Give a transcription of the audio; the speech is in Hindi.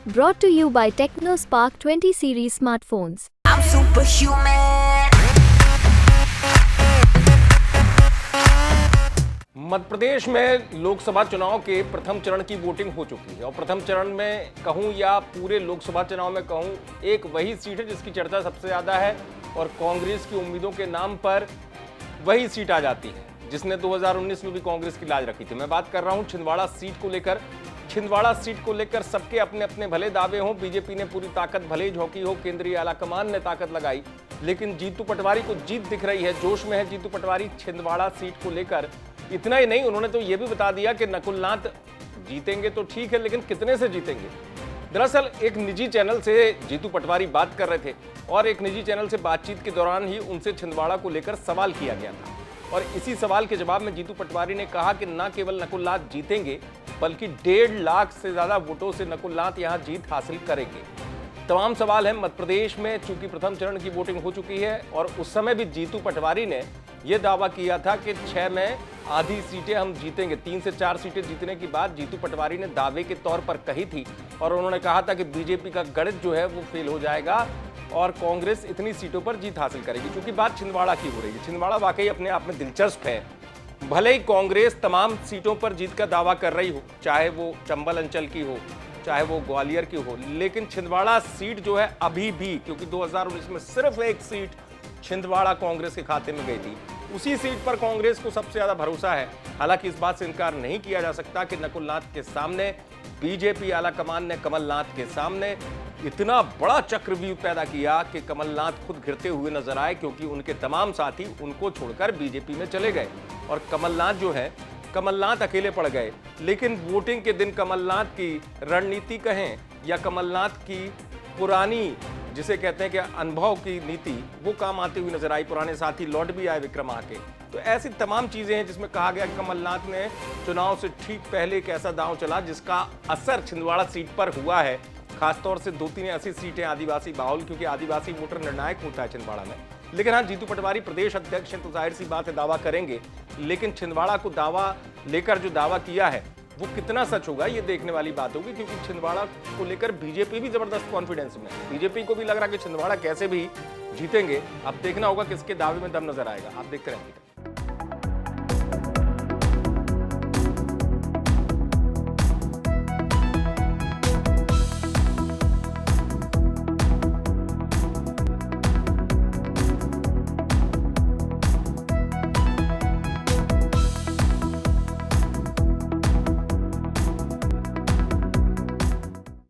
Brought to you by TechnoSpark 20 series smartphones. I'm superhuman. Madhya Pradesh में लोकसभा चुनाव के प्रथम चरण की वोटिंग हो चुकी है और प्रथम चरण में कहूं या पूरे लोकसभा चुनाव में कहूं, एक वही सीट है जिसकी चर्चा सबसे ज्यादा है और कांग्रेस की उम्मीदों के नाम पर वही सीट आ जाती है जिसने 2019 में भी कांग्रेस की लाज रखी थी। मैं बात कर रहा हूं छिंदवाड़ा सीट को लेकर। छिंदवाड़ा सीट को लेकर सबके अपने अपने भले दावे हों, बीजेपी ने पूरी ताकत भले ही झोंकी हो, केंद्रीय आलाकमान ने ताकत लगाई, लेकिन जीतू पटवारी को जीत दिख रही है, जोश में है जीतू पटवारी छिंदवाड़ा सीट को लेकर। इतना ही नहीं, उन्होंने तो यह भी बता दिया कि नकुल नाथ जीतेंगे तो ठीक है, लेकिन कितने से जीतेंगे। दरअसल एक निजी चैनल से जीतू पटवारी बात कर रहे थे और एक निजी चैनल से बातचीत के दौरान ही उनसे छिंदवाड़ा को लेकर सवाल किया गया था और इसी सवाल के जवाब में जीतू पटवारी ने कहा कि न केवल नकुल नाथ जीतेंगे बल्कि 1.5 लाख से ज्यादा वोटों से नकुल नाथ यहां जीत हासिल करेंगे। तमाम सवाल है मध्य प्रदेश में, चूंकि प्रथम चरण की वोटिंग हो चुकी है और उस समय भी जीतू पटवारी ने यह दावा किया था कि 6 में आधी सीटें हम जीतेंगे। 3 से 4 सीटें जीतने की बात जीतू पटवारी ने दावे के तौर पर कही थी और उन्होंने कहा था कि बीजेपी का गणित जो है वो फेल हो जाएगा और कांग्रेस इतनी सीटों पर जीत हासिल करेगी। क्योंकि बात छिंदवाड़ा की हो रही है, छिंदवाड़ा वाकई अपने आप में दिलचस्प है। भले ही कांग्रेस तमाम सीटों पर जीत का दावा कर रही हो, चाहे वो चंबल अंचल की हो, चाहे वो ग्वालियर की हो, लेकिन छिंदवाड़ा सीट जो है अभी भी, क्योंकि 2019 में सिर्फ एक सीट छिंदवाड़ा कांग्रेस के खाते में गई थी, उसी सीट पर कांग्रेस को सबसे ज्यादा भरोसा है। हालांकि इस बात से इनकार नहीं किया जा सकता कि नकुल नाथ के सामने बीजेपी आलाकमान ने कमलनाथ के सामने इतना बड़ा चक्रव्यूह पैदा किया कि कमलनाथ खुद घिरते हुए नजर आए, क्योंकि उनके तमाम साथी उनको छोड़कर बीजेपी में चले गए और कमलनाथ जो है, कमलनाथ अकेले पड़ गए। लेकिन वोटिंग के दिन कमलनाथ की रणनीति कहें या कमलनाथ की पुरानी, जिसे कहते हैं कि अनुभव की नीति, वो काम आती हुई नजर आई। पुराने साथी लौट भी आए विक्रम के। तो ऐसी तमाम चीजें हैं जिसमें कहा गया कि कमलनाथ ने चुनाव से ठीक पहले एक ऐसा दांव चला जिसका असर छिंदवाड़ा सीट पर हुआ है। खासतौर से 2-3 ऐसी सीटें आदिवासी बाहुल, क्योंकि आदिवासी वोटर निर्णायक होता है छिंदवाड़ा में। लेकिन हाँ, जीतू पटवारी प्रदेश अध्यक्ष हैं तो जाहिर सी बात है दावा करेंगे, लेकिन छिंदवाड़ा को दावा लेकर जो दावा किया है वो कितना सच होगा ये देखने वाली बात होगी, क्योंकि छिंदवाड़ा को लेकर बीजेपी भी जबरदस्त कॉन्फिडेंस में है। बीजेपी को भी लग रहा है कि छिंदवाड़ा कैसे भी जीतेंगे। अब देखना होगा किसके दावे में दम नजर आएगा। आप देखते रहेंगे।